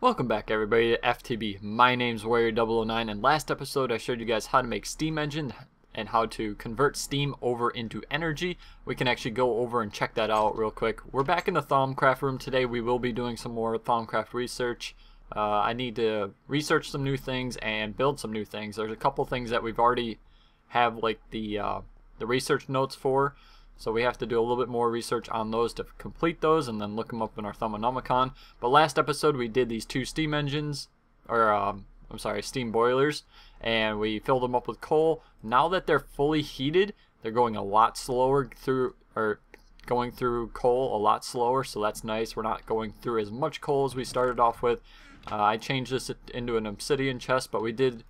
Welcome back everybody to FTB. My name's Warrior009 and last episode I showed you guys how to make steam engine and how to convert steam over into energy. We can actually go over and check that out real quick. We're back in the Thaumcraft room today. We will be doing some more Thaumcraft research. I need to research some new things and build some new things. There's a couple things that we've already have like the research notes for. So we have to do a little bit more research on those to complete those and then look them up in our Thaumcraft. But last episode we did these two steam engines, or steam boilers, and we filled them up with coal. Now that they're fully heated, they're going a lot slower through, or going through coal a lot slower, so that's nice. We're not going through as much coal as we started off with. I changed this into an obsidian chest, but we did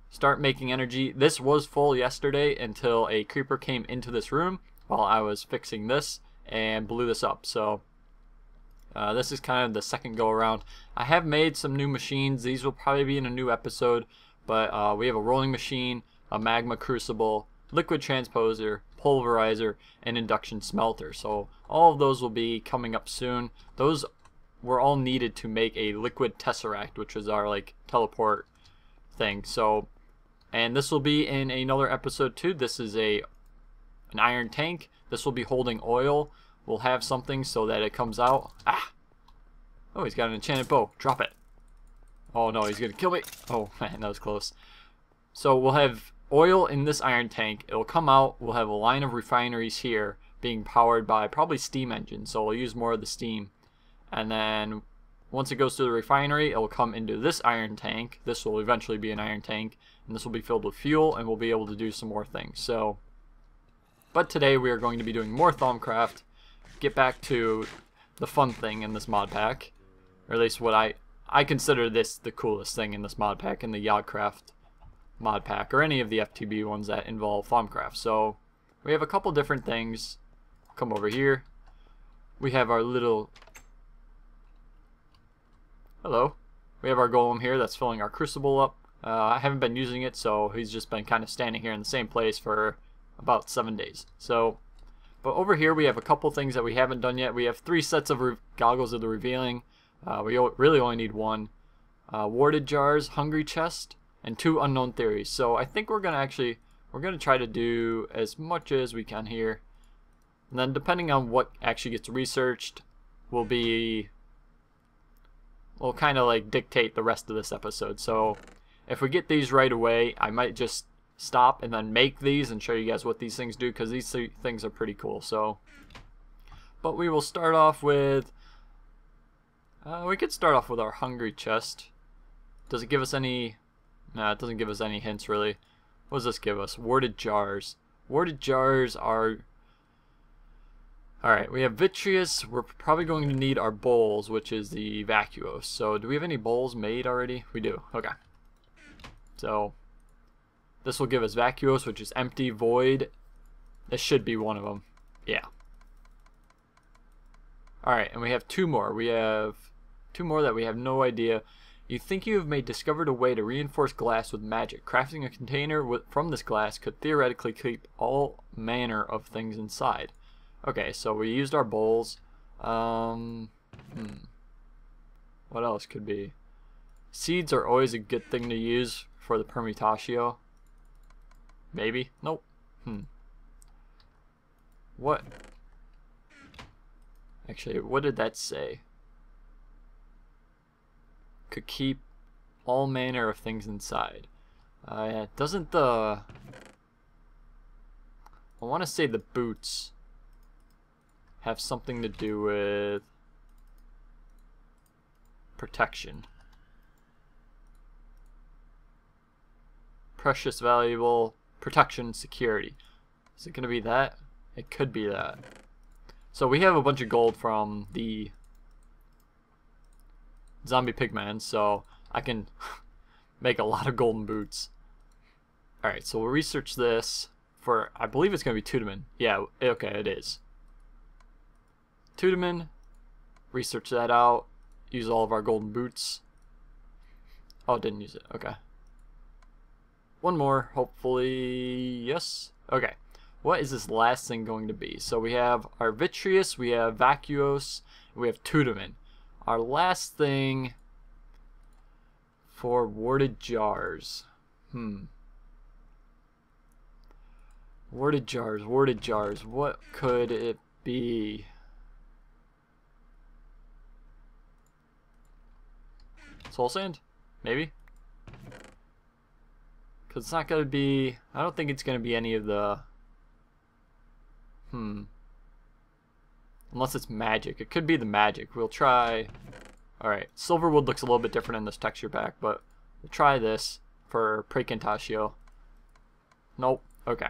start making energy. This was full yesterday until a creeper came into this room while I was fixing this and blew this up. So this is kind of the second go around. I have made some new machines. These will probably be in a new episode, but we have a rolling machine, a magma crucible, liquid transposer, pulverizer, and induction smelter. So all of those will be coming up soon. Those were all needed to make a liquid tesseract, which is our like teleport thing. So, and this will be in another episode too. This is an iron tank. This will be holding oil. We'll have something so that it comes out. Oh, he's got an enchanted bow. Drop it. Oh no, he's gonna kill me. Oh man, that was close. So we'll have oil in this iron tank. It'll come out. We'll have a line of refineries here being powered by probably steam engines, so we'll use more of the steam. And then once it goes to the refinery, it will come into this iron tank. This will eventually be an iron tank, and this will be filled with fuel, and we'll be able to do some more things. So, but today we are going to be doing more Thaumcraft, get back to the fun thing in this mod pack, or at least what I consider this the coolest thing in this mod pack, in the Yogcraft mod pack, or any of the FTB ones that involve Thaumcraft. So we have a couple different things. Come over here. We have our little... Hello. We have our golem here that's filling our crucible up. I haven't been using it, so he's just been kind of standing here in the same place for about 7 days. So, but over here we have a couple things that we haven't done yet. We have 3 sets of goggles of the revealing. We really only need 1. Warted Jars, hungry chest, and 2 unknown theories. So I think we're gonna try to do as much as we can here. And then depending on what actually gets researched, we'll kind of like dictate the rest of this episode. So if we get these right away, I might just stop and then make these and show you guys what these things do, because these things are pretty cool. So, but we will start off with we could start off with our hungry chest. Does it give us any... Nah, it doesn't give us any hints really. What does this give us? Warted Jars. Warted Jars are... Alright, we have vitreous. We're probably going to need our bowls, which is the vacuos. So do we have any bowls made already? We do. Okay. So this will give us vacuos, which is empty, void. This should be one of them. Yeah. Alright, and we have 2 more. We have 2 more that we have no idea. You think you have discovered a way to reinforce glass with magic. Crafting a container from this glass could theoretically keep all manner of things inside. Okay, so we used our bowls. What else could be? Seeds are always a good thing to use for the permutatio. Maybe? Nope. What? Actually, what did that say? Could keep all manner of things inside. Doesn't the... I want to say the boots have something to do with protection. Precious, valuable, protection, security. Is it going to be that? It could be that. So we have a bunch of gold from the zombie pigman, so I can make a lot of golden boots. Alright, so we'll research this for, I believe it's going to be Tudeman. Yeah, okay, it is. Tudeman, research that out, use all of our golden boots. Oh, didn't use it, okay. One more, hopefully, yes. Okay, what is this last thing going to be? So we have our vitreous, we have vacuos, and we have Tudeman. Our last thing for Warted Jars. Warted Jars, Warted Jars. What could it be? Soul Sand? Maybe? Because it's not going to be... I don't think it's going to be any of the... Unless it's magic. It could be the magic. We'll try... Alright, Silverwood looks a little bit different in this texture pack, but we'll try this for Precantatio. Nope. Okay.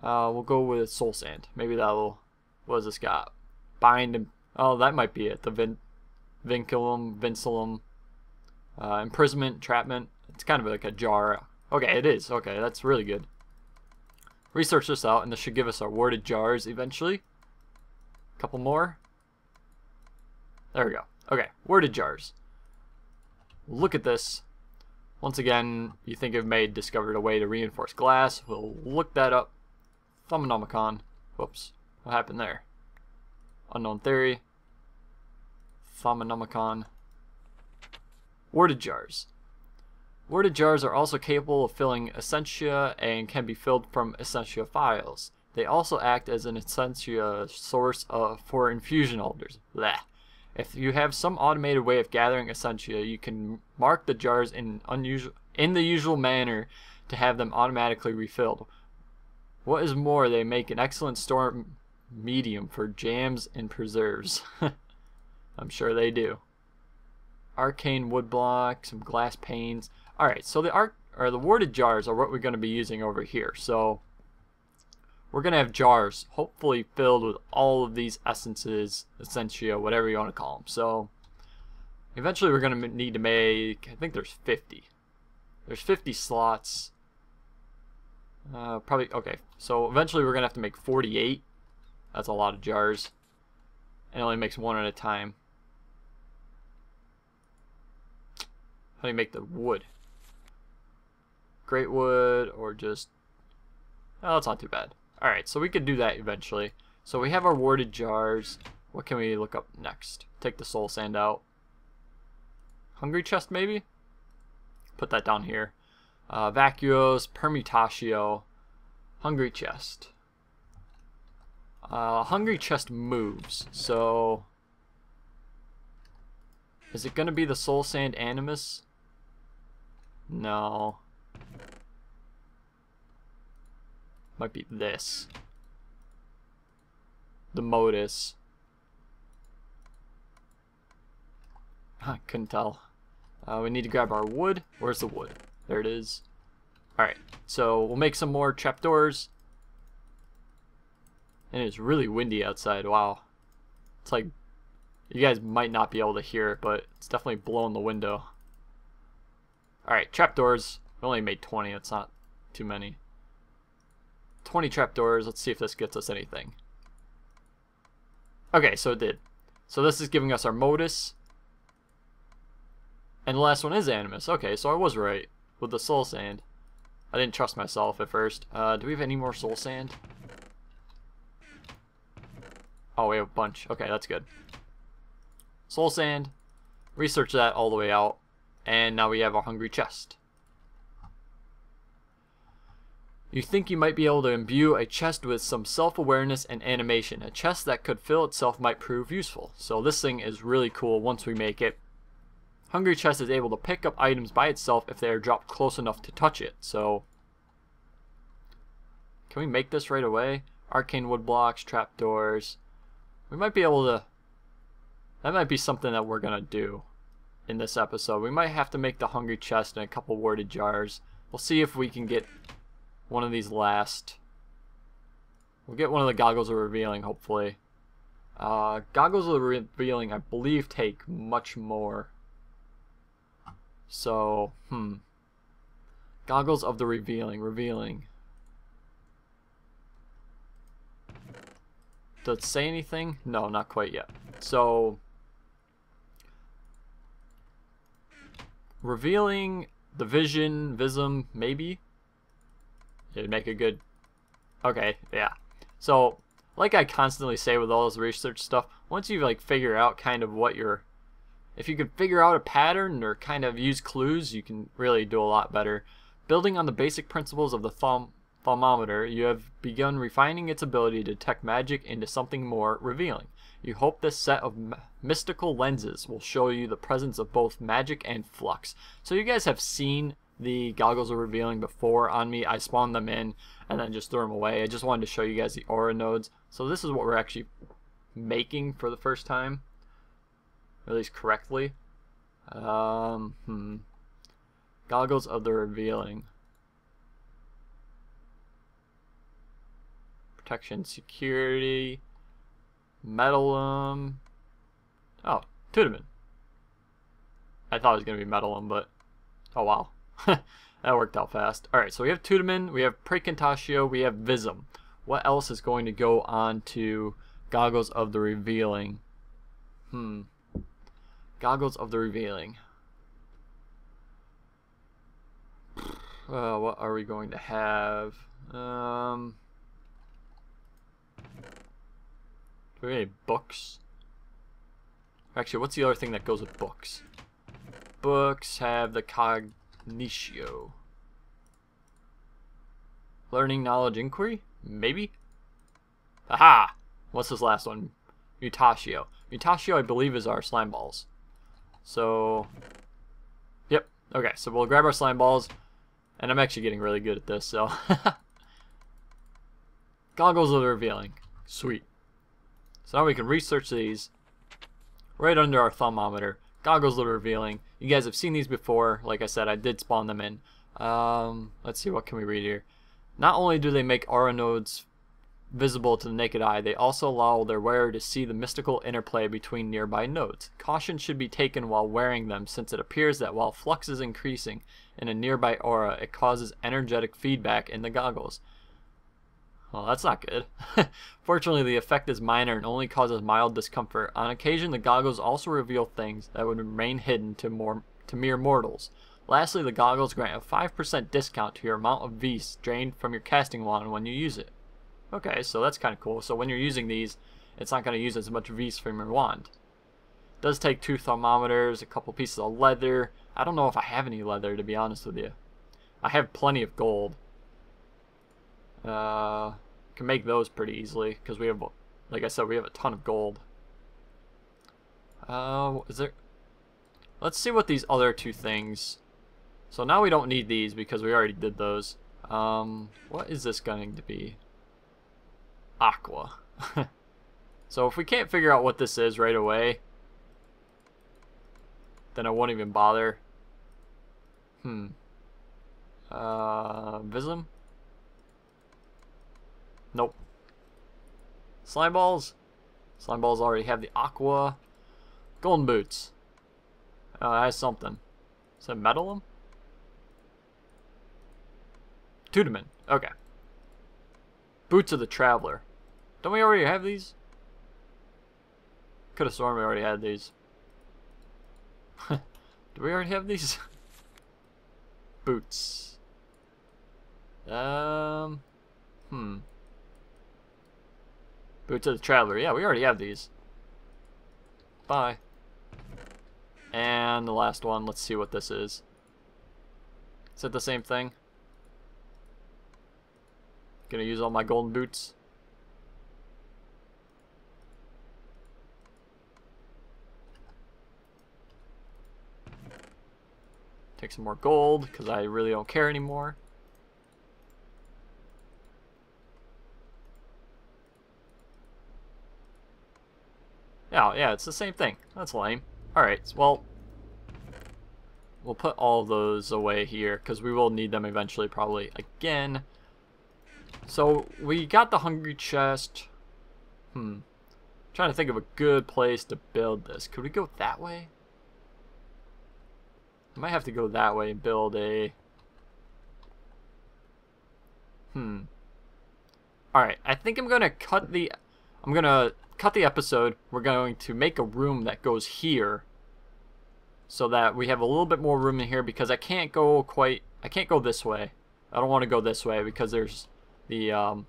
We'll go with Soul Sand. Maybe that'll... What has this got? Bind and... Oh, that might be it. The Vinculum. Imprisonment, Entrapment. It's kind of like a jar. Okay, it is. Okay, that's really good. Research this out, and this should give us our Warted Jars eventually. A couple more. There we go. Okay, Warted Jars. Look at this. Once again, you think it discovered a way to reinforce glass. We'll look that up. Thaumcraft. Whoops. What happened there? Unknown theory. Thaumcraft. Warted Jars. Warted Jars are also capable of filling Essentia and can be filled from Essentia files. They also act as an Essentia source for infusion holders. Blech. If you have some automated way of gathering Essentia, you can mark the jars in the usual manner to have them automatically refilled. What is more, they make an excellent store medium for jams and preserves. I'm sure they do. Arcane wood block, some glass panes. Alright, so the Warted Jars are what we're going to be using over here. So we're going to have jars, hopefully filled with all of these essences, essentia, whatever you want to call them. So eventually we're going to need to make, I think there's 50. There's 50 slots. Probably, okay. So eventually we're going to have to make 48. That's a lot of jars. And it only makes one at a time. How do you make the wood? Great wood or just... Oh, that's not too bad. Alright, so we could do that eventually. So we have our Warted Jars. What can we look up next? Take the Soul Sand out. Hungry Chest maybe? Put that down here. Vacuos, Permutatio, Hungry Chest. Hungry Chest moves, so... Is it going to be the Soul Sand Animus? No. Might be this. The Modus. I couldn't tell. We need to grab our wood. Where's the wood? There it is. Alright, so we'll make some more trapdoors. And it's really windy outside. Wow. It's like, you guys might not be able to hear it, but it's definitely blowing the window. Alright, trapdoors. We only made 20, it's not too many. 20 trapdoors. Let's see if this gets us anything. Okay, so it did. So this is giving us our Modus. And the last one is Animus. Okay, so I was right with the Soul Sand. I didn't trust myself at first. Do we have any more Soul Sand? Oh, we have a bunch. Okay, that's good. Soul Sand. Research that all the way out. And now we have our Hungry Chest. You think you might be able to imbue a chest with some self-awareness and animation. A chest that could fill itself might prove useful. So this thing is really cool once we make it. Hungry Chest is able to pick up items by itself if they are dropped close enough to touch it. So, can we make this right away? Arcane wood blocks, trapdoors. We might be able to... That might be something that we're going to do in this episode. We might have to make the Hungry Chest and a couple Warted Jars. We'll see if we can get one of these last. We'll get one of the Goggles of Revealing, hopefully. Goggles of Revealing, I believe, take much more. So, Goggles of the Revealing. Does it say anything? No, not quite yet. So, Revealing, the Vision, Vism, maybe? It'd make a good... Okay, yeah. So, like I constantly say with all this research stuff, once you like figure out kind of what you're... If you can figure out a pattern or kind of use clues, you can really do a lot better. Building on the basic principles of the thermometer, you have begun refining its ability to detect magic into something more revealing. You hope this set of mystical lenses will show you the presence of both magic and flux. So you guys have seen the goggles of revealing before on me. I spawned them in and then just threw them away. I just wanted to show you guys the aura nodes. So this is what we're actually making for the first time, or at least correctly. Goggles of the revealing. Protection, security, metalum. Oh, Tudaman. I thought it was going to be metalum, but oh wow. That worked out fast. Alright, so we have Tudaman, we have Precantatio, we have Visum. What else is going to go on to Goggles of the Revealing? Goggles of the Revealing. What are we going to have? Do we have any books? Actually, what's the other thing that goes with books? Books have the Cognitio. Learning, knowledge, inquiry? Maybe? Aha! What's this last one? Mutatio. Mutatio, I believe, is our slime balls. So, yep. Okay, so we'll grab our slime balls. And I'm actually getting really good at this, so. Goggles of the Revealing. Sweet. So now we can research these right under our thermometer. Goggles of the Revealing. You guys have seen these before. Like I said, I did spawn them in. Let's see, what can we read here? Not only do they make aura nodes visible to the naked eye, they also allow their wearer to see the mystical interplay between nearby nodes. Caution should be taken while wearing them, since it appears that while flux is increasing in a nearby aura, it causes energetic feedback in the goggles. Well, that's not good. Fortunately, the effect is minor and only causes mild discomfort. On occasion, the goggles also reveal things that would remain hidden to mere mortals. Lastly, the goggles grant a 5% discount to your amount of Vis drained from your casting wand when you use it. Okay, so that's kind of cool. So when you're using these, it's not going to use as much Vis from your wand. It does take 2 thermometers, a couple pieces of leather. I don't know if I have any leather, to be honest with you. I have plenty of gold. Can make those pretty easily because we have, like I said, we have a ton of gold. Is there? Let's see what these other 2 things. So now we don't need these because we already did those. What is this going to be? Aqua. So if we can't figure out what this is right away, then I won't even bother. Visum? Nope. Slime balls? Slime balls already have the aqua. Golden boots. That has something. Is that metalum? Tudaman. Okay. Boots of the Traveler. Don't we already have these? Could have sworn we already had these. Do we already have these? Boots. Boots of the Traveler. Yeah, we already have these. Bye. And the last one. Let's see what this is. Is it the same thing? Gonna use all my golden boots. Take some more gold, because I really don't care anymore. Yeah, it's the same thing. That's lame. Alright, well, we'll put all those away here, because we will need them eventually, probably, again. So, we got the hungry chest. Trying to think of a good place to build this. Could we go that way? I might have to go that way and build a... Alright, I think I'm gonna cut the episode. We're going to make a room that goes here, so that we have a little bit more room in here, because I can't go this way. I don't want to go this way because there's the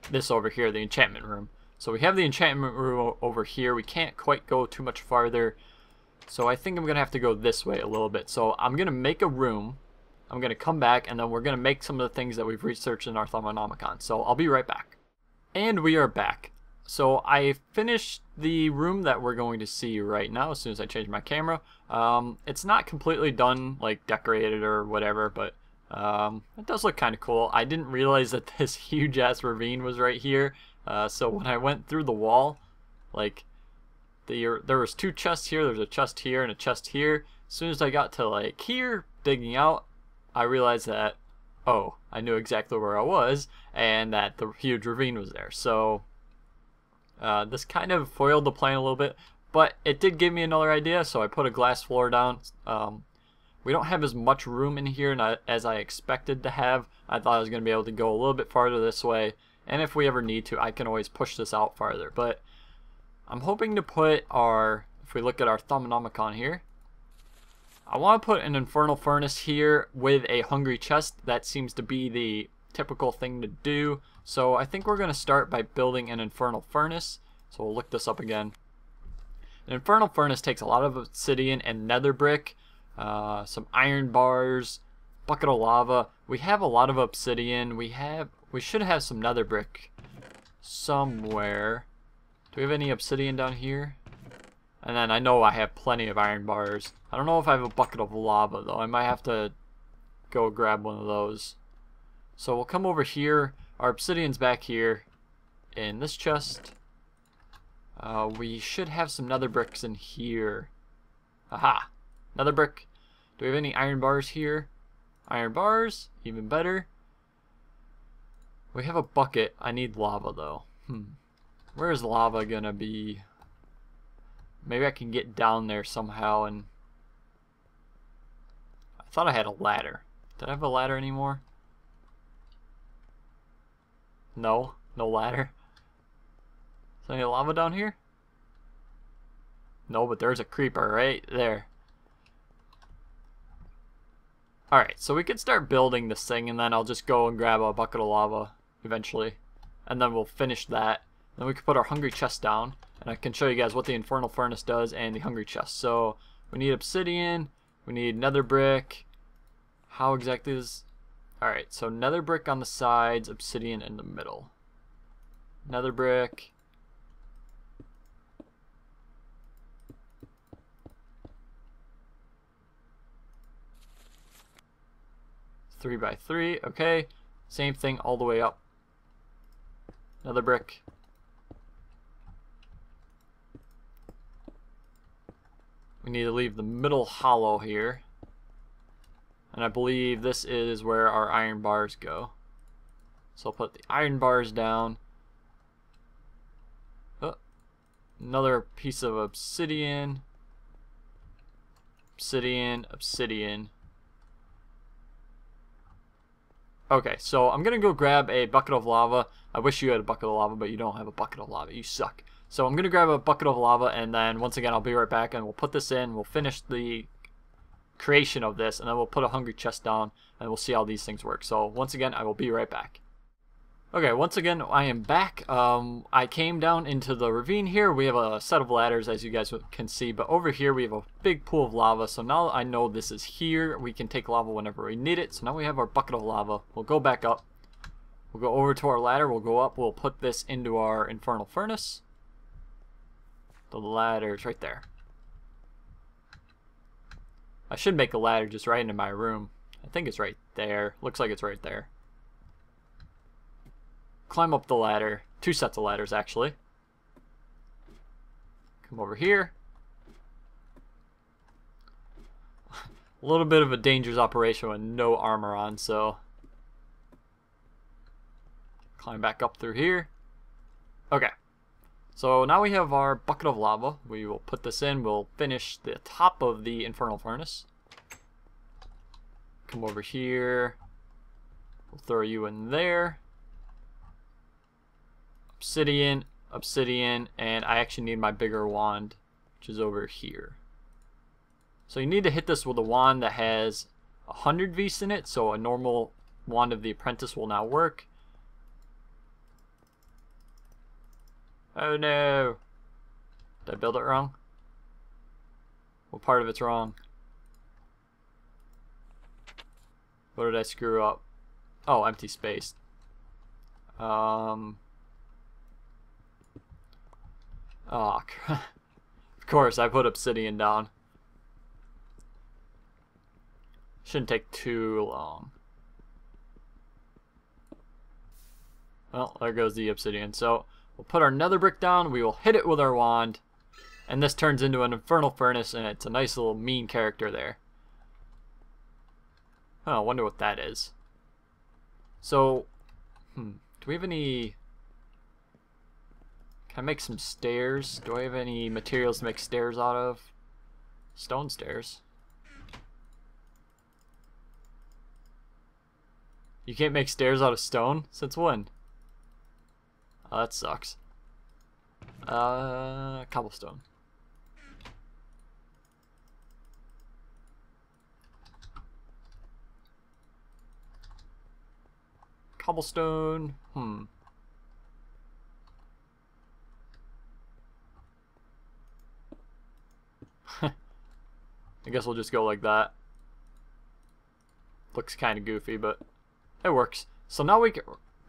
this over here, the enchantment room. So we have the enchantment room over here. We can't quite go too much farther. So I think I'm going to have to go this way a little bit. So I'm going to make a room. I'm going to come back, and then we're going to make some of the things that we've researched in our Thaumcraft. So I'll be right back. And we are back. So I finished the room that we're going to see right now as soon as I change my camera. It's not completely done, like decorated or whatever, but it does look kind of cool. I didn't realize that this huge ass ravine was right here. So when I went through the wall, like there was 2 chests here. There's a chest here and a chest here. As soon as I got to like here digging out, I realized that, oh, I knew exactly where I was and that the huge ravine was there. So this kind of foiled the plan a little bit, but it did give me another idea. So I put a glass floor down. We don't have as much room in here as I expected to have. I thought I was going to be able to go a little bit farther this way, and if we ever need to, I can always push this out farther. But I'm hoping to put our, if we look at our Thaumcraft here, I want to put an Infernal Furnace here with a Hungry Chest. That seems to be the typical thing to do. So I think we're going to start by building an Infernal Furnace. So we'll look this up again. An Infernal Furnace takes a lot of obsidian and nether brick, some iron bars, bucket of lava. We have a lot of obsidian. We should have some nether brick somewhere. Do we have any obsidian down here? And then I know I have plenty of iron bars. I don't know if I have a bucket of lava though. I might have to go grab one of those. So we'll come over here. Our obsidian's back here in this chest. We should have some nether bricks in here. Aha! Nether brick. Do we have any iron bars here? Iron bars, even better. We have a bucket. I need lava though. Where is lava gonna be? Maybe I can get down there somehow. And I thought I had a ladder. Did I have a ladder anymore? No, no ladder. Is there any lava down here? No, but there's a creeper right there. Alright, so we could start building this thing, and then I'll just go and grab a bucket of lava eventually. And then we'll finish that. Then we can put our Hungry Chest down, and I can show you guys what the Infernal Furnace does and the Hungry Chest. So we need obsidian, we need nether brick. How exactly is... Alright, so nether brick on the sides, obsidian in the middle. Nether brick. Three by 3, okay. Same thing all the way up. Nether brick. We need to leave the middle hollow here. And I believe this is where our iron bars go. So I'll put the iron bars down. Oh, another piece of obsidian. Obsidian, obsidian. Okay, so I'm going to go grab a bucket of lava. I wish you had a bucket of lava, but you don't have a bucket of lava. You suck. So I'm going to grab a bucket of lava, and then once again I'll be right back, and we'll put this in. We'll finish the creation of this, and then we'll put a Hungry Chest down, and we'll see how these things work. So once again, I will be right back. Okay, once again, I am back. I came down into the ravine here. We have a set of ladders, as you guys can see, but over here we have a big pool of lava. So now I know this is here. We can take lava whenever we need it. So now we have our bucket of lava. We'll go back up. We'll go over to our ladder. We'll go up. We'll put this into our Infernal Furnace. The ladder's right there. I should make a ladder just right into my room. I think it's right there. Looks like it's right there. Climb up the ladder. 2 sets of ladders actually. Come over here. A little bit of a dangerous operation with no armor on, so climb back up through here. Okay. So now we have our bucket of lava. We will put this in. We'll finish the top of the Infernal Furnace. Come over here. We'll throw you in there. Obsidian, obsidian, and I actually need my bigger wand, which is over here. So you need to hit this with a wand that has 100 V's in it, so a normal wand of the apprentice will now work. Oh no! Did I build it wrong? What part of it's wrong? What did I screw up? Oh, empty space. Oh, of course, I put obsidian down. Shouldn't take too long. Well, there goes the obsidian. So, we'll put our nether brick down, we will hit it with our wand, and this turns into an Infernal Furnace, and it's a nice little mean character there. Oh, I wonder what that is. So, do we have any... Can I make some stairs? Do I have any materials to make stairs out of? Stone stairs. You can't make stairs out of stone? Since when? Oh, that sucks. Cobblestone. Cobblestone. I guess we'll just go like that. Looks kind of goofy, but it works. So now we're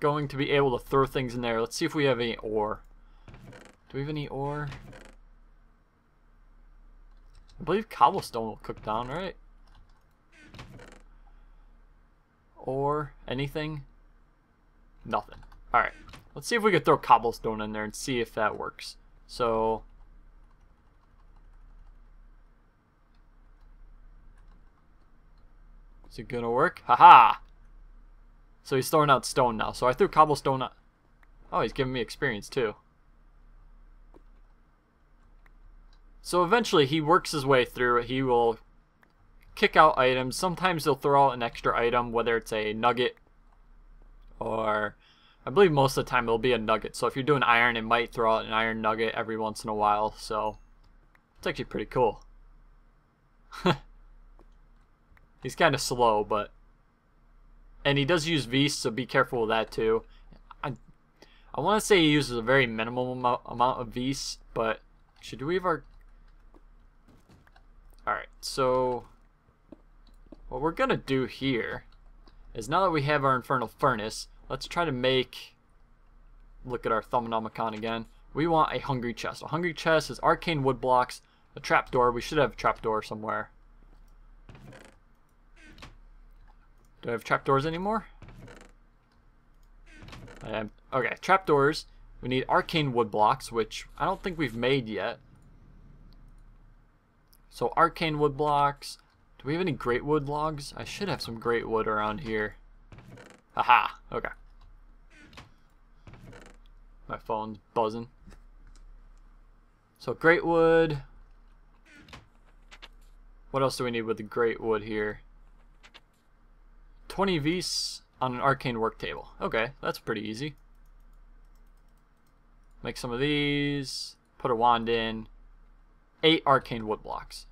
going to be able to throw things in there. Let's see if we have any ore. Do we have any ore? I believe cobblestone will cook down, right? Or anything? Nothing. Alright. Let's see if we can throw cobblestone in there and see if that works. So... is it gonna work? Haha! So he's throwing out stone now. So I threw cobblestone out. Oh, he's giving me experience too. So eventually he works his way through. He will kick out items. Sometimes he'll throw out an extra item, whether it's a nugget or... I believe most of the time it'll be a nugget. So if you're doing iron, it might throw out an iron nugget every once in a while. So it's actually pretty cool. He's kind of slow, but... And he does use Vs, so be careful with that too. I want to say he uses a very minimal amount of Vs, but... should we have our... Alright, so... what we're going to do here is now that we have our Infernal Furnace, let's try to make... look at our Thaumcraft again. We want a hungry chest. A hungry chest is arcane wood blocks, a trapdoor. We should have a trapdoor somewhere. Do I have trapdoors anymore? Okay, trapdoors. We need arcane wood blocks, which I don't think we've made yet. So arcane wood blocks. Do we have any great wood logs? I should have some great wood around here. Haha, okay. My phone's buzzing. So great wood. What else do we need with the great wood here? 20 Vs on an arcane work table. Okay, that's pretty easy. Make some of these. Put a wand in. 8 arcane wood blocks.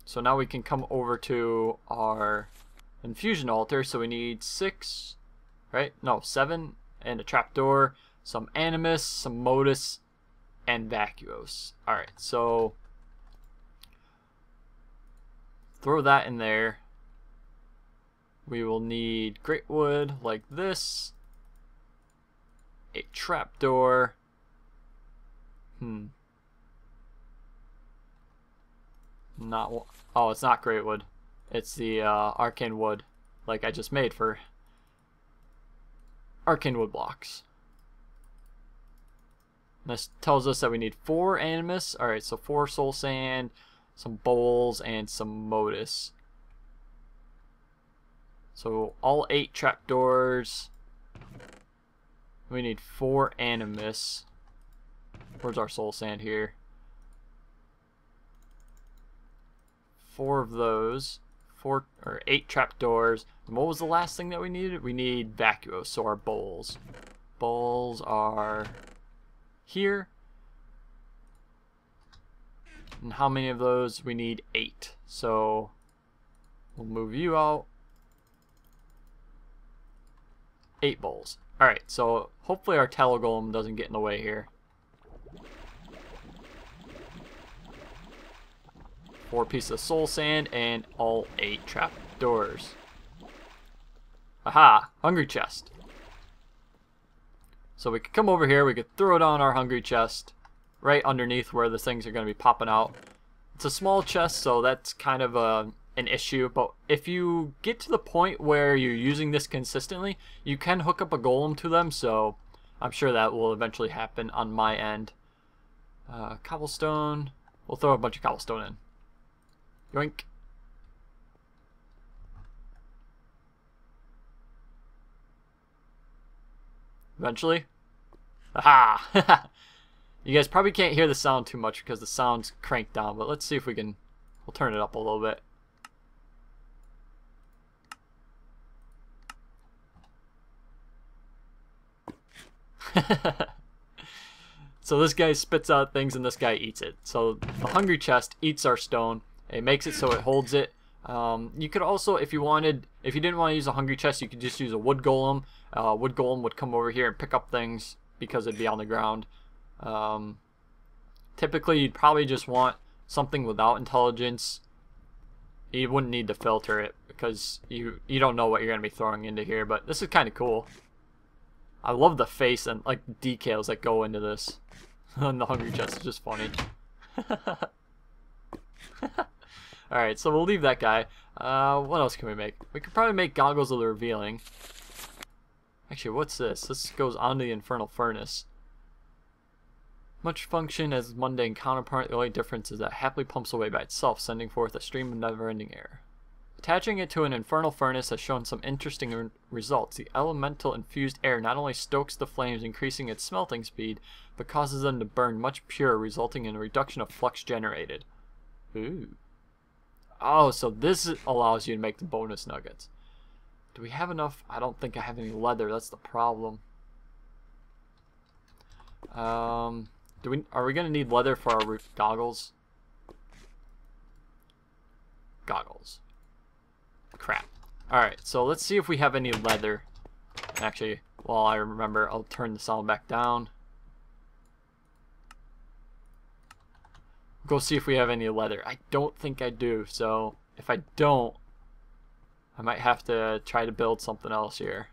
So now we can come over to our infusion altar. So we need 6, right? No, 7, and a trapdoor, some animus, some modus, and vacuos. Alright, so throw that in there. We will need great wood like this. A trapdoor. Not... oh, it's not great wood. It's the arcane wood, like I just made for arcane wood blocks. This tells us that we need 4 animus. Alright, so 4 soul sand, some bowls, and some modus. So all 8 trapdoors. We need 4 animus. Where's our soul sand here? 4 of those. 4 or 8 trapdoors. And what was the last thing that we needed? We need vacuos, so our bowls. Bowls are here. And how many of those? We need 8. So we'll move you out. 8 bowls. Alright, so hopefully our tallow golem doesn't get in the way here. 4 pieces of soul sand and all 8 trap doors. Aha! Hungry chest. So we could come over here, we could throw down our hungry chest right underneath where the things are going to be popping out. It's a small chest, so that's kind of an issue, but if you get to the point where you're using this consistently, you can hook up a golem to them, so I'm sure that will eventually happen on my end. Cobblestone. We'll throw a bunch of cobblestone in. Yoink. Eventually. Aha! You guys probably can't hear the sound too much because the sound's cranked down, but let's see if we can... We'll turn it up a little bit. So this guy spits out things and this guy eats it. So the hungry chest eats our stone. It makes it so it holds it. You could also, if you didn't want to use a hungry chest, you could just use a wood golem. Wood golem would come over here and pick up things because it'd be on the ground. Typically, you'd probably just want something without intelligence. You wouldn't need to filter it because you don't know what you're going to be throwing into here. But this is kind of cool. I love the face and like decals that go into this. And the hungry chest is just funny. Alright, so we'll leave that guy. What else can we make? We could probably make Goggles of the Revealing. Actually, what's this? This goes onto the Infernal Furnace. Much function as mundane counterpart, the only difference is that it happily pumps away by itself, sending forth a stream of never-ending air. Attaching it to an Infernal Furnace has shown some interesting results. The elemental infused air not only stokes the flames, increasing its smelting speed, but causes them to burn much purer, resulting in a reduction of flux generated. Ooh. Oh, so this allows you to make the bonus nuggets. Do we have enough? I don't think I have any leather. That's the problem. Are we gonna need leather for our goggles? Goggles. Crap. Alright, so let's see if we have any leather. Actually, while I remember, I'll turn the sound back down. Go see if we have any leather. I don't think I do, so if I don't, I might have to try to build something else here.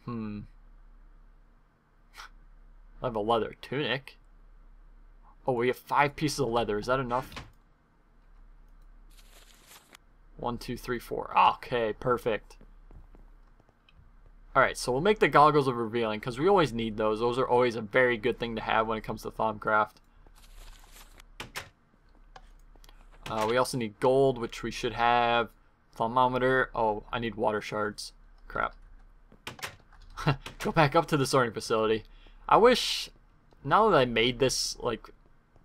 I have a leather tunic. Oh, we have 5 pieces of leather. Is that enough? 1, 2, 3, 4. Okay, perfect. Alright, so we'll make the Goggles of Revealing because we always need those. Those are always a very good thing to have when it comes to Thaumcraft. We also need gold, which we should have. Thermometer. Oh, I need water shards. Crap. Go back up to the sorting facility. I wish, now that I made this, like,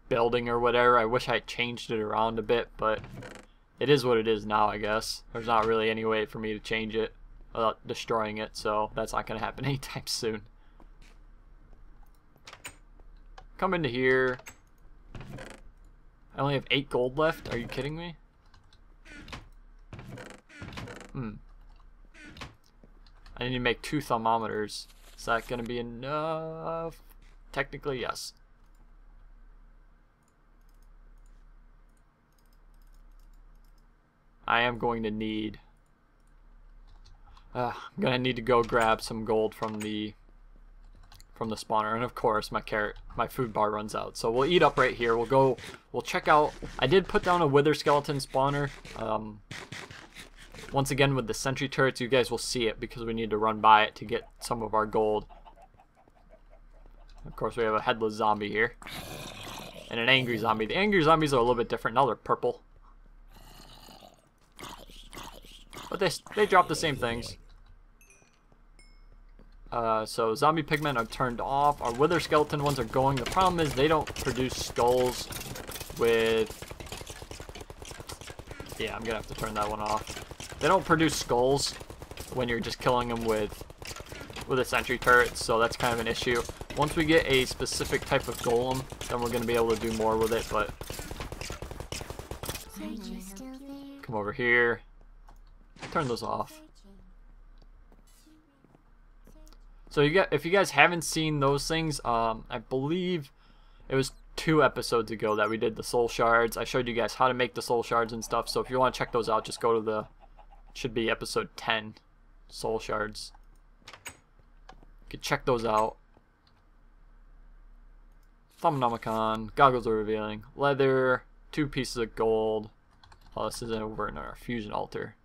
building or whatever, I wish I changed it around a bit, but it is what it is now, I guess. There's not really any way for me to change it without destroying it, so that's not going to happen anytime soon. Come into here. I only have 8 gold left. Are you kidding me? I need to make 2 thermometers. Is that going to be enough? Technically, yes. I am going to need... I'm going to need to go grab some gold from the spawner, and of course my food bar runs out, so we'll eat up right here. We'll check out. I did put down a wither skeleton spawner. Once again with the sentry turrets, you guys will see it because we need to run by it to get some of our gold. Of course, we have a headless zombie here and an angry zombie. The angry zombies are a little bit different. Now they're purple, but they drop the same things. So zombie pigmen are turned off. Our wither skeleton ones are going. The problem is they don't produce skulls with... Yeah, I'm gonna have to turn that one off. They don't produce skulls when you're just killing them with a sentry turret, so that's kind of an issue. Once we get a specific type of golem, then we're gonna be able to do more with it, but... Come over here. Turn those off. So if you guys haven't seen those things, I believe it was 2 episodes ago that we did the soul shards. I showed you guys how to make the soul shards and stuff. So if you want to check those out, just go to the, it should be episode 10, soul shards. You can check those out. Thaumanomicon, goggles are revealing, leather, 2 pieces of gold. Oh, this is over in our fusion altar.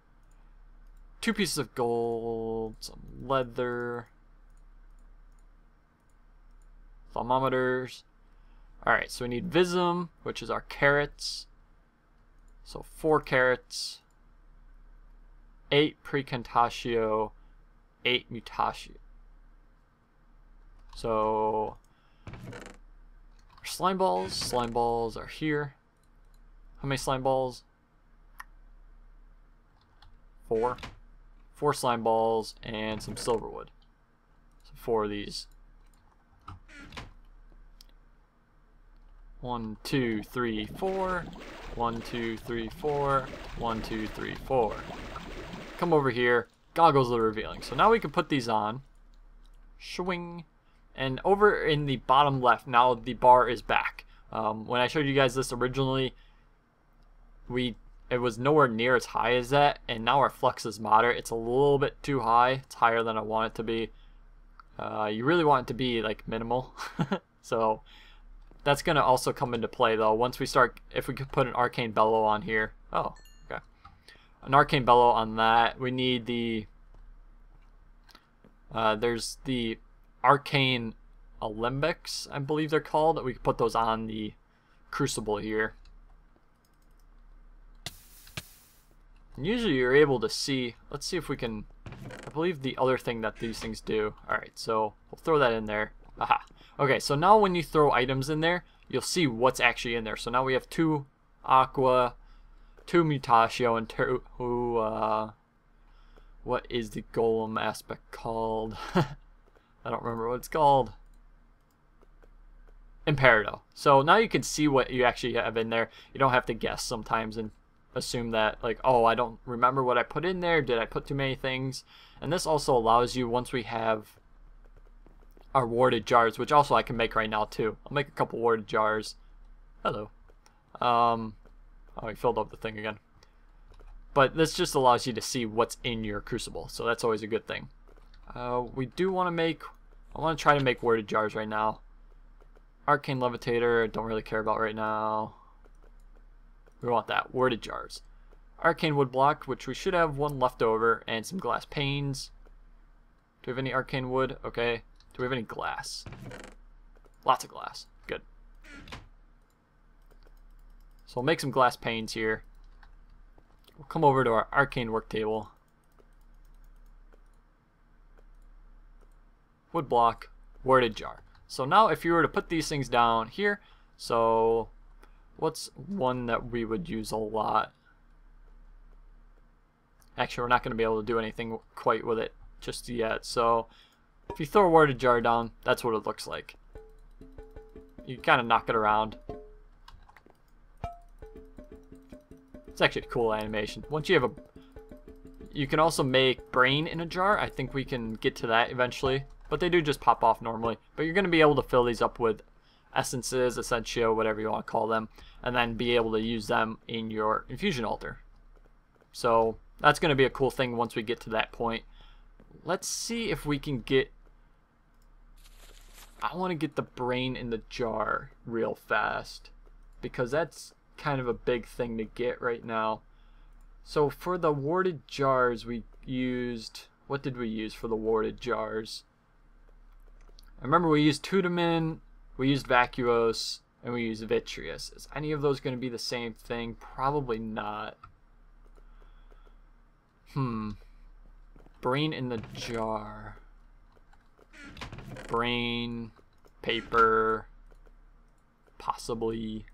2 pieces of gold, some leather, thermometers. Alright, so we need Visum, which is our carrots. So 4 carrots, 8 precontatio, 8 mutatio. So our slime balls are here. How many slime balls? 4. 4 slime balls and some silverwood. So 4 of these. 1, 2, 3, 4. 1, 2, 3, 4. 1, 2, 3, 4. Come over here. Goggles are revealing. So now we can put these on. Swing. And over in the bottom left, now the bar is back. When I showed you guys this originally, it was nowhere near as high as that, and now our flux is moderate. It's a little bit too high. It's higher than I want it to be. You really want it to be like minimal. So that's gonna also come into play though once we start. If we could put an arcane bellow on here. Oh, okay. An arcane bellow on that. We need the. There's the arcane alembics, I believe they're called. We can put those on the crucible here. And usually you're able to see, let's see if we can, I believe the other thing that these things do. Alright, so we'll throw that in there. Aha. Okay, so now when you throw items in there, you'll see what's actually in there. So now we have 2 aqua, 2 mutatio, and 2, what is the golem aspect called? I don't remember what it's called. Imperado. So now you can see what you actually have in there. You don't have to guess sometimes and assume that like, oh, I don't remember what I put in there. Did I put too many things? And this also allows you, once we have our warded jars, which also I can make right now too. I'll make a couple warded jars. Hello. Oh, we filled up the thing again. But this just allows you to see what's in your crucible. So that's always a good thing. We do want to make, I want to try to make warded jars right now. Arcane levitator, don't really care about right now. We want that, warded jars. Arcane wood block, which we should have 1 left over, and some glass panes. Do we have any arcane wood? Okay. Do we have any glass? Lots of glass. Good. So we'll make some glass panes here. We'll come over to our arcane work table. Wood block, warded jar. So now if you were to put these things down here, so what's one that we would use a lot? Actually, we're not going to be able to do anything quite with it just yet. So if you throw a warded jar down, that's what it looks like. You kind of knock it around. It's actually a cool animation. Once you have a, you can also make brain in a jar. I think we can get to that eventually. But they do just pop off normally. But you're going to be able to fill these up with essences, essentia, whatever you want to call them. And then be able to use them in your infusion altar. So that's going to be a cool thing once we get to that point. Let's see if we can get... I want to get the brain in the jar real fast. Because that's kind of a big thing to get right now. So for the warded jars we used... What did we use for the warded jars? I remember we used Tudamin, we used Vacuos, and we used Vitreous. Is any of those going to be the same thing? Probably not. Brain in the jar. Brain, paper, possibly.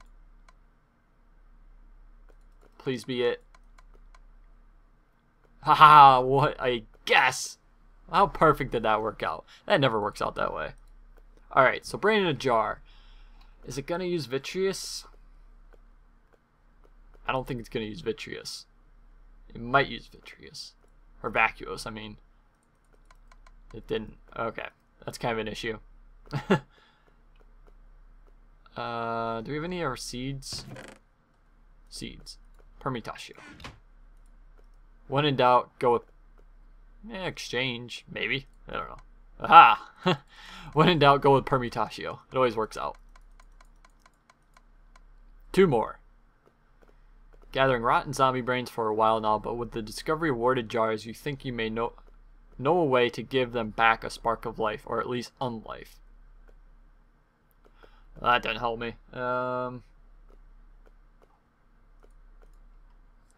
Please be it. Haha, what a guess! How perfect did that work out? That never works out that way. Alright, so brain in a jar. Is it going to use Vitreous? I don't think it's going to use Vitreous. It might use Vitreous. Or Vacuous, I mean. It didn't. Okay. That's kind of an issue. Do we have any of our seeds? Seeds. Permutatio. When in doubt, go with exchange, maybe. I don't know. Aha! When in doubt, go with Permutatio. It always works out. 2 more. Gathering rotten zombie brains for a while now, but with the discovery of Warted Jars, you think you may know a way to give them back a spark of life, or at least unlife. Well, that didn't help me. The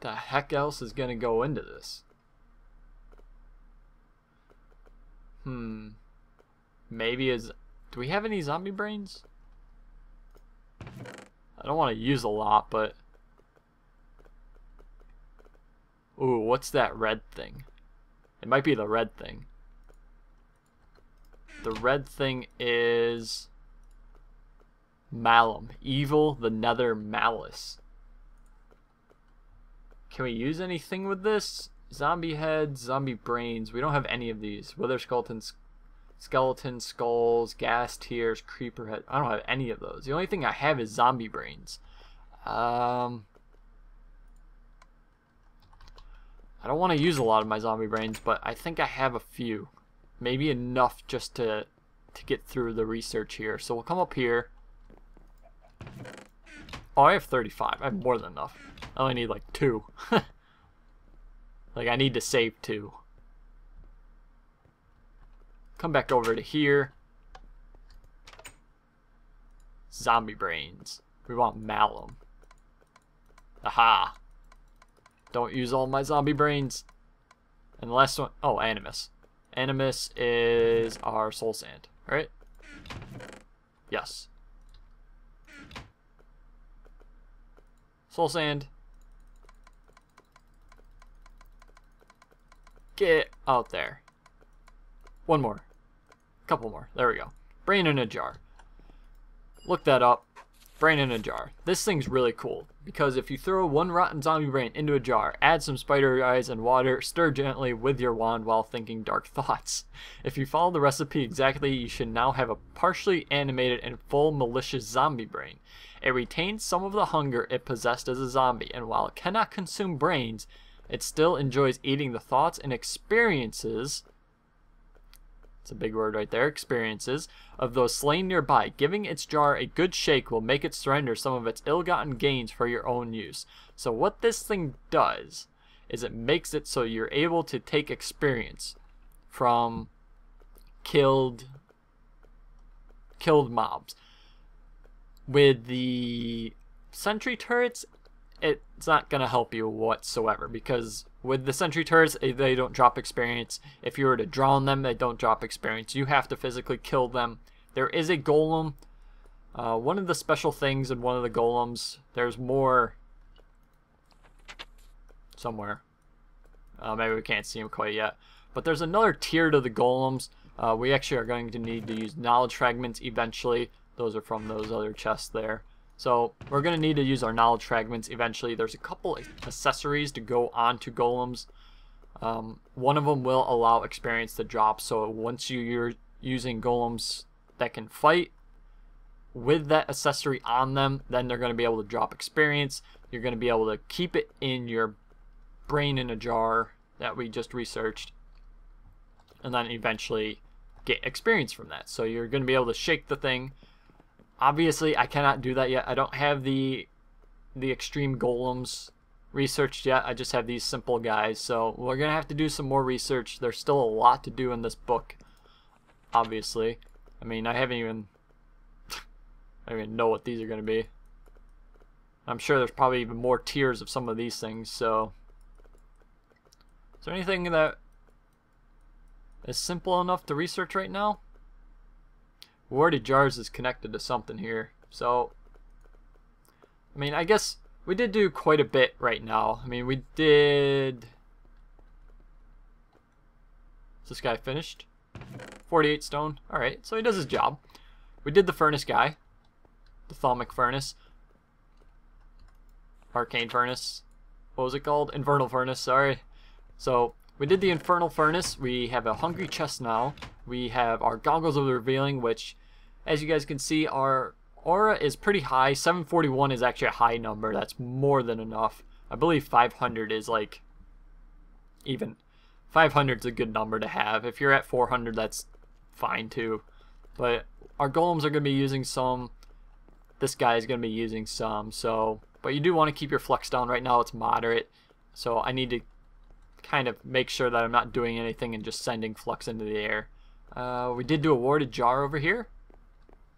heck else is gonna go into this? Maybe do we have any zombie brains? I don't want to use a lot, but ooh, what's that red thing? It might be the red thing. The red thing is Malum. Evil, the Nether Malice. Can we use anything with this? Zombie heads, zombie brains. We don't have any of these. Wither skeletons, skeleton skulls, gas tears, creeper head. I don't have any of those. The only thing I have is zombie brains. I don't want to use a lot of my zombie brains, but I think I have a few. Maybe enough just to get through the research here. So we'll come up here. Oh, I have 35. I have more than enough. I only need like 2. Like, I need to save 2. Come back over to here. Zombie brains. We want Malum. Aha. Don't use all my zombie brains. And the last one, oh, Animus. Animus is our soul sand, right? Yes. Soul sand. Get out there. One more. Couple more. There we go. Brain in a jar. Look that up. Brain in a jar. This thing's really cool because if you throw 1 rotten zombie brain into a jar, add some spider eyes and water, stir gently with your wand while thinking dark thoughts. If you follow the recipe exactly, you should now have a partially animated and full malicious zombie brain. It retains some of the hunger it possessed as a zombie, and while it cannot consume brains, it still enjoys eating the thoughts and experiences, it's a big word right there, experiences, of those slain nearby. Giving its jar a good shake will make it surrender some of its ill-gotten gains for your own use. So what this thing does is it makes it so you're able to take experience from killed mobs. With the sentry turrets, it's not going to help you whatsoever, because with the sentry turrets, they don't drop experience. If you were to drown them, they don't drop experience. You have to physically kill them. There is a golem. One of the special things in one of the golems, there's more somewhere. Maybe we can't see them quite yet. But there's another tier to the golems. We actually are going to need to use knowledge fragments eventually. Those are from those other chests there. So we're going to need to use our knowledge fragments eventually. There's a couple accessories to go onto golems. One of them will allow experience to drop. So once you're using golems that can fight with that accessory on them, then they're going to be able to drop experience. You're going to be able to keep it in your brain in a jar that we just researched, and then eventually get experience from that. So you're going to be able to shake the thing. Obviously, I cannot do that yet. I don't have the extreme golems researched yet. I just have these simple guys. So we're going to have to do some more research. There's still a lot to do in this book, obviously. I mean, I don't even know what these are going to be. I'm sure there's probably even more tiers of some of these things. So is there anything that is simple enough to research right now? Warted Jars is connected to something here. So, I mean, I guess we did do quite a bit right now. I mean, we did... Is this guy finished? 48 stone. Alright, so he does his job. We did the furnace guy. The Thaumcraft Furnace. Arcane Furnace. What was it called? Infernal Furnace, sorry. So, we did the Infernal Furnace. We have a hungry chest now. We have our Goggles of the Revealing, which, as you guys can see, our aura is pretty high. 741 is actually a high number. That's more than enough. I believe 500 is like, even 500 is a good number to have. If you're at 400, that's fine too. But our golems are going to be using some. This guy is going to be using some. So, but you do want to keep your flux down. Right now it's moderate. So I need to kind of make sure that I'm not doing anything and just sending flux into the air. We did do a Warted Jar over here.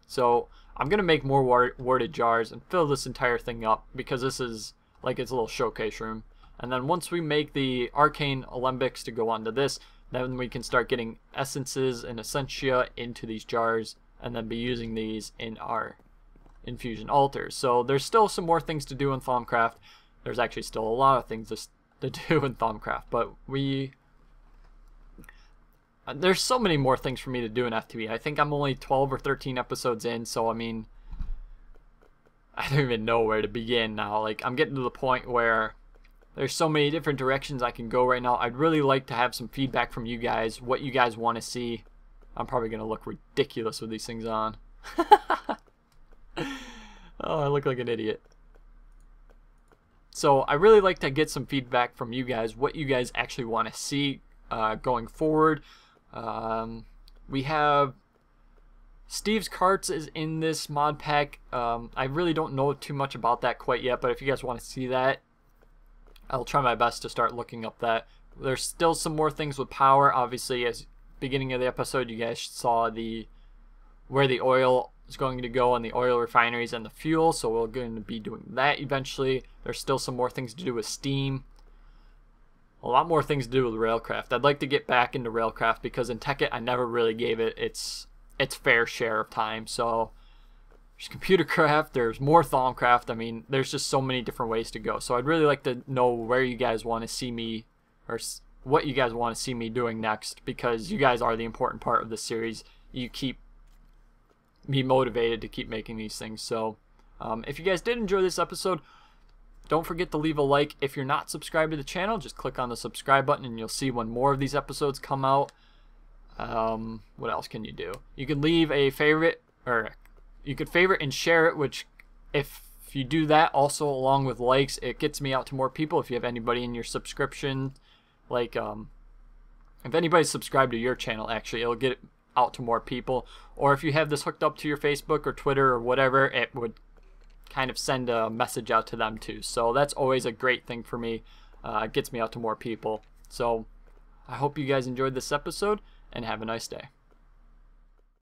So I'm going to make more Warted Jars and fill this entire thing up because this is like its a little showcase room. And then once we make the Arcane Alembics to go onto this, then we can start getting essences and essentia into these jars and then be using these in our infusion altars. So there's still some more things to do in Thaumcraft. There's actually still a lot of things to do in Thaumcraft, but there's so many more things for me to do in FTB. I think I'm only 12 or 13 episodes in, so I mean, I don't even know where to begin now. Like, I'm getting to the point where there's so many different directions I can go right now. I'd really like to have some feedback from you guys, what you guys want to see. I'm probably going to look ridiculous with these things on. Oh, I look like an idiot. So I really like to get some feedback from you guys, what you guys actually want to see going forward. We have Steve's Carts is in this mod pack. I really don't know too much about that quite yet, but if you guys want to see that, I'll try my best to start looking up that. There's still some more things with power. Obviously, as beginning of the episode, you guys saw where the oil is going to go and the oil refineries and the fuel, so we're going to be doing that eventually. There's still some more things to do with steam. A lot more things to do with Railcraft. I'd like to get back into Railcraft because in Tekkit I never really gave it its fair share of time. So there's computer craft, there's more Thaumcraft. I mean, there's just so many different ways to go. So I'd really like to know where you guys want to see me, or what you guys want to see me doing next, because you guys are the important part of this series. You keep me motivated to keep making these things. So if you guys did enjoy this episode, don't forget to leave a like. If you're not subscribed to the channel, just click on the subscribe button and you'll see when more of these episodes come out. What else can you do? You can leave a favorite, or you could favorite and share it, which if you do that also along with likes, it gets me out to more people. If you have anybody in your subscription, like if anybody's subscribed to your channel, actually it'll get it out to more people. Or if you have this hooked up to your Facebook or Twitter or whatever, it would kind of send a message out to them too. So that's always a great thing for me. It gets me out to more people. So I hope you guys enjoyed this episode and have a nice day.